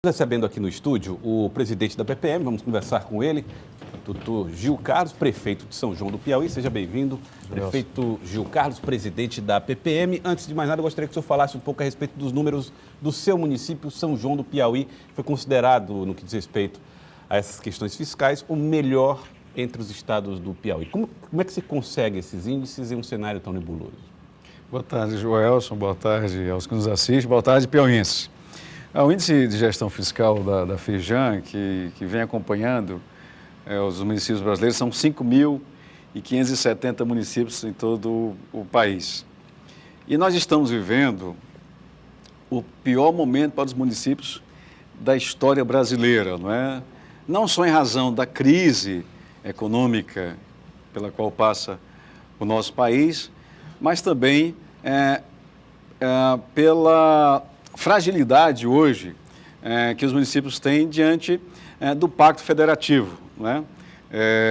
Recebendo aqui no estúdio o presidente da PPM, vamos conversar com ele, doutor Gil Carlos, prefeito de São João do Piauí. Seja bem-vindo, prefeito Gil Carlos, presidente da PPM. Antes de mais nada, eu gostaria que o senhor falasse um pouco a respeito dos números do seu município, São João do Piauí. Foi considerado, no que diz respeito a essas questões fiscais, o melhor entre os estados do Piauí. Como é que se consegue esses índices em um cenário tão nebuloso? Boa tarde, Joelson. Boa tarde aos que nos assistem. Boa tarde, piauienses. O índice de gestão fiscal da Firjan, que vem acompanhando os municípios brasileiros, são 5.570 municípios em todo o país. E nós estamos vivendo o pior momento para os municípios da história brasileira, não é? Não só em razão da crise econômica pela qual passa o nosso país, mas também pela fragilidade hoje que os municípios têm diante do Pacto Federativo, né?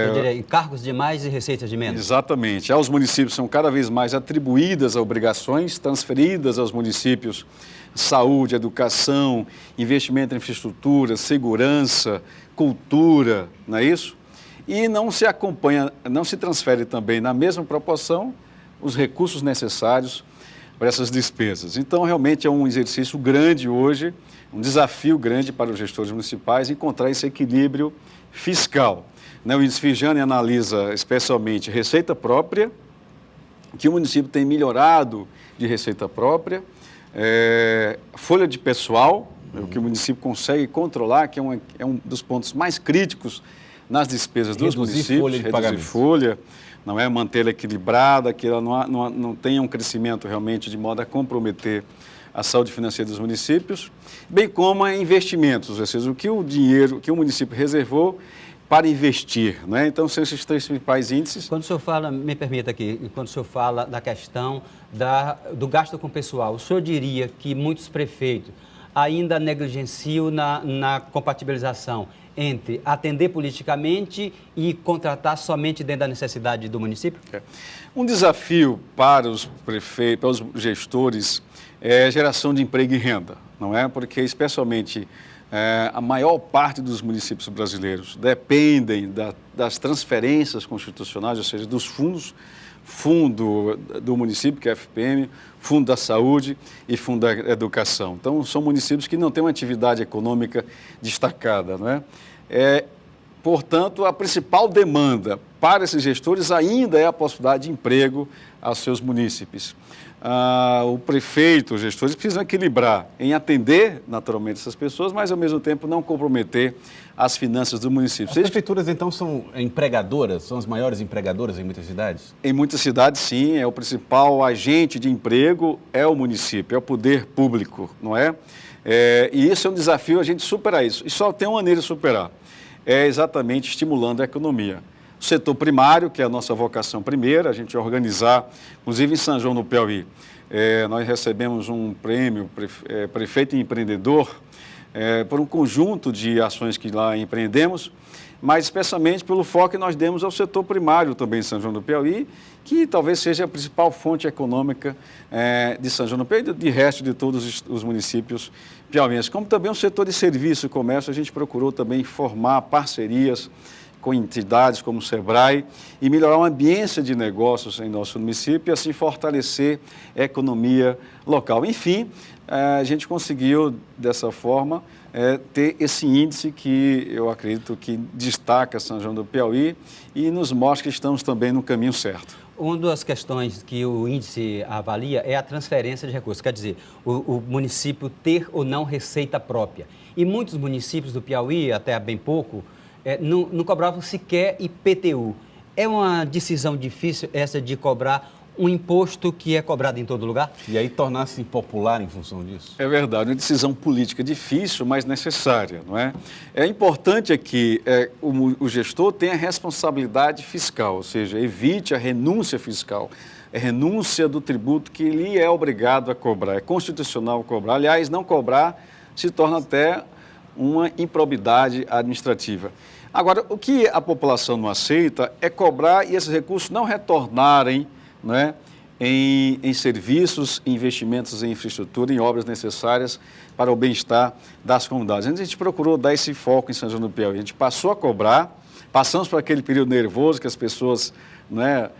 Eu diria, encargos de mais e receitas de menos. Exatamente. Aos municípios são cada vez mais atribuídas obrigações, transferidas aos municípios saúde, educação, investimento em infraestrutura, segurança, cultura, não é isso? E não se acompanha, não se transfere também na mesma proporção os recursos necessários para essas despesas. Então, realmente é um exercício grande hoje, um desafio grande para os gestores municipais encontrar esse equilíbrio fiscal. O índice Firjan analisa especialmente receita própria, que o município tem melhorado de receita própria, folha de pessoal, o que o município consegue controlar, que é um dos pontos mais críticos nas despesas dos municípios, reduzir folha, não é mantê-la equilibrada, que ela não tenha um crescimento realmente de modo a comprometer a saúde financeira dos municípios, bem como em investimentos, ou seja, o que o dinheiro que o município reservou para investir, né? Então, são esses três principais índices. Quando o senhor fala, me permita aqui, quando o senhor fala da questão do gasto com o pessoal, o senhor diria que muitos prefeitos ainda negligenciam na compatibilização entre atender politicamente e contratar somente dentro da necessidade do município? Um desafio para os prefeitos, para os gestores, é a geração de emprego e renda, não é? Porque, especialmente, a maior parte dos municípios brasileiros dependem das transferências constitucionais, ou seja, dos fundos, fundo do município, que é a FPM, fundo da saúde e fundo da educação. Então, são municípios que não têm uma atividade econômica destacada, não é? Portanto, a principal demanda para esses gestores ainda é a possibilidade de emprego aos seus munícipes. O prefeito, os gestores precisam equilibrar em atender naturalmente essas pessoas, mas ao mesmo tempo não comprometer as finanças do município. As prefeituras então são empregadoras, são as maiores empregadoras em muitas cidades? Em muitas cidades sim, o principal agente de emprego é o município, é o poder público, não é? E isso é um desafio a gente superar isso. E só tem uma maneira de superar, é exatamente estimulando a economia. O setor primário, que é a nossa vocação primeira, a gente organizar, inclusive em São João do Piauí, nós recebemos um prêmio Prefeito Empreendedor por um conjunto de ações que lá empreendemos, mas especialmente pelo foco que nós demos ao setor primário também em São João do Piauí, que talvez seja a principal fonte econômica de São João do Piauí e de resto de todos os municípios piauienses. Como também o setor de serviço e comércio, a gente procurou também formar parcerias com entidades como o SEBRAE e melhorar a ambiência de negócios em nosso município e assim fortalecer a economia local. Enfim, a gente conseguiu, dessa forma, ter esse índice que eu acredito que destaca São João do Piauí e nos mostra que estamos também no caminho certo. Uma das questões que o índice avalia é a transferência de recursos, quer dizer, o município ter ou não receita própria. E muitos municípios do Piauí, até há bem pouco, não cobravam sequer IPTU. É uma decisão difícil essa de cobrar um imposto que é cobrado em todo lugar? E aí tornar-se impopular em função disso? É verdade, uma decisão política difícil, mas necessária, não é? É importante que o gestor tenha responsabilidade fiscal, ou seja, evite a renúncia fiscal, a renúncia do tributo que ele é obrigado a cobrar, é constitucional cobrar. Aliás, não cobrar se torna até uma improbidade administrativa. Agora, o que a população não aceita é cobrar e esses recursos não retornarem, não é, em serviços, investimentos em infraestrutura, em obras necessárias para o bem-estar das comunidades. A gente procurou dar esse foco em São João do Piauí. A gente passou a cobrar, passamos por aquele período nervoso que as pessoas, né,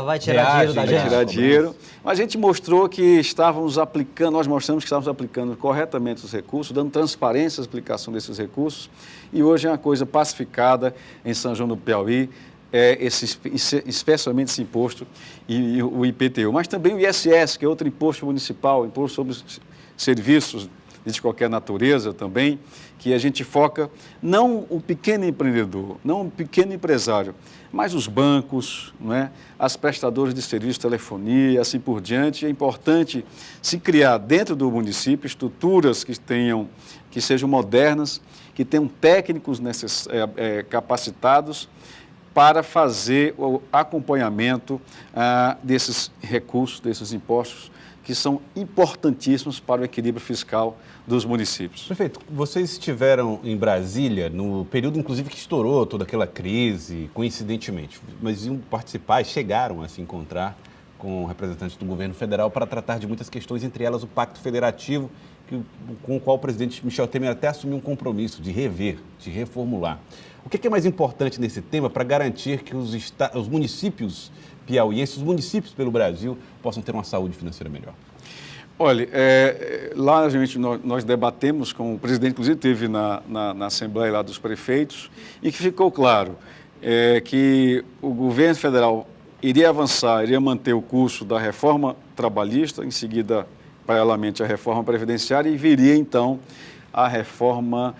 vai tirar dinheiro da gente. Vai tirar dinheiro. Mas a gente mostrou que estávamos aplicando, nós mostramos que estávamos aplicando corretamente os recursos, dando transparência à aplicação desses recursos. E hoje é uma coisa pacificada em São João do Piauí, especialmente esse imposto e o IPTU. Mas também o ISS, que é outro imposto municipal, imposto sobre serviços de qualquer natureza também, que a gente foca não o pequeno empreendedor, não o pequeno empresário, mas os bancos, não é? As prestadoras de serviço de telefonia, assim por diante. É importante se criar dentro do município estruturas que sejam modernas, que tenham técnicos capacitados para fazer o acompanhamento desses recursos, desses impostos, que são importantíssimos para o equilíbrio fiscal dos municípios. Prefeito, vocês estiveram em Brasília no período, inclusive, que estourou toda aquela crise, coincidentemente, mas iam participar e chegaram a se encontrar com representantes do governo federal para tratar de muitas questões, entre elas o Pacto Federativo, com o qual o presidente Michel Temer até assumiu um compromisso de rever, de reformular. O que é mais importante nesse tema para garantir que os municípios piauienses, os municípios pelo Brasil, possam ter uma saúde financeira melhor? Olha, lá nós debatemos com o presidente, inclusive teve na Assembleia lá dos prefeitos, e que ficou claro que o governo federal iria avançar, iria manter o curso da reforma trabalhista, em seguida, paralelamente, a reforma previdenciária, e viria, então, a reforma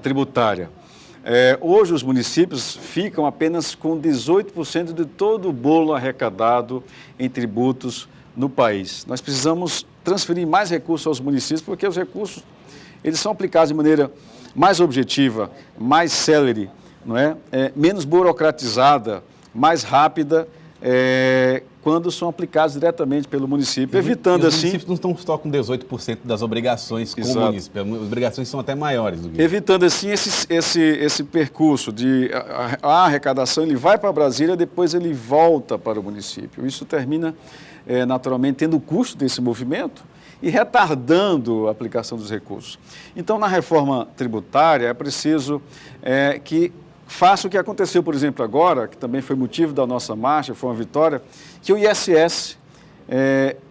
tributária. Hoje, os municípios ficam apenas com 18% de todo o bolo arrecadado em tributos no país. Nós precisamos transferir mais recursos aos municípios, porque os recursos eles são aplicados de maneira mais objetiva, mais célere, não é? Menos burocratizada, mais rápida, quando são aplicados diretamente pelo município, evitando assim... Os municípios não estão só com 18% das obrigações com o município, as obrigações são até maiores do que... Evitando assim esse percurso de a arrecadação, ele vai para Brasília, depois ele volta para o município. Isso termina, naturalmente, tendo o custo desse movimento e retardando a aplicação dos recursos. Então, na reforma tributária, é preciso que faça o que aconteceu, por exemplo, agora, que também foi motivo da nossa marcha, foi uma vitória, que o ISS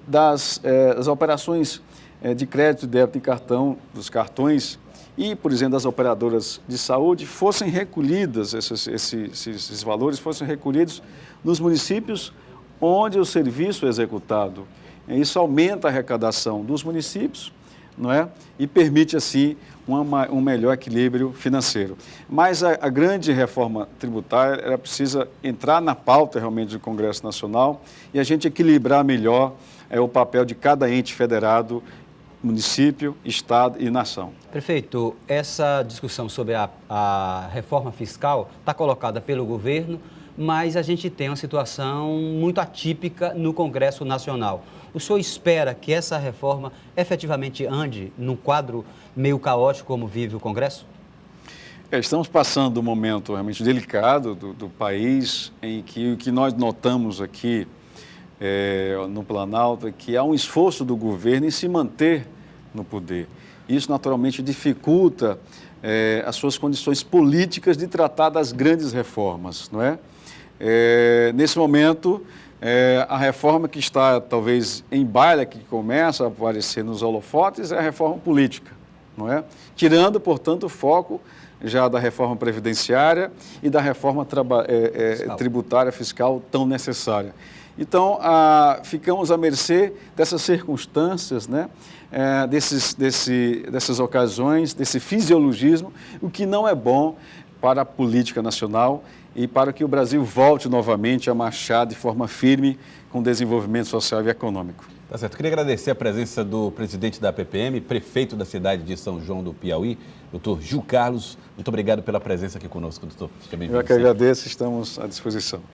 das operações de crédito e débito em cartão, dos cartões e, por exemplo, das operadoras de saúde, fossem recolhidas, esses valores fossem recolhidos nos municípios onde o serviço é executado. Isso aumenta a arrecadação dos municípios, não é? E permite, assim, um melhor equilíbrio financeiro. Mas a grande reforma tributária, ela precisa entrar na pauta realmente do Congresso Nacional e a gente equilibrar melhor o papel de cada ente federado, município, estado e nação. Prefeito, essa discussão sobre a reforma fiscal está colocada pelo governo, mas a gente tem uma situação muito atípica no Congresso Nacional. O senhor espera que essa reforma efetivamente ande num quadro meio caótico como vive o Congresso? Estamos passando um momento realmente delicado do país, em que o que nós notamos aqui no Planalto é que há um esforço do governo em se manter no poder. Isso naturalmente dificulta as suas condições políticas de tratar das grandes reformas, não é? Nesse momento, a reforma que está talvez em baila, que começa a aparecer nos holofotes, é a reforma política, não é? Tirando, portanto, o foco já da reforma previdenciária e da reforma tributária fiscal tão necessária. Então, ficamos à mercê dessas circunstâncias, né? Dessas ocasiões, desse fisiologismo, o que não é bom para a política nacional e para que o Brasil volte novamente a marchar de forma firme com o desenvolvimento social e econômico. Tá certo. Queria agradecer a presença do presidente da PPM, prefeito da cidade de São João do Piauí, doutor Gil Carlos. Muito obrigado pela presença aqui conosco, doutor. Eu que agradeço, estamos à disposição.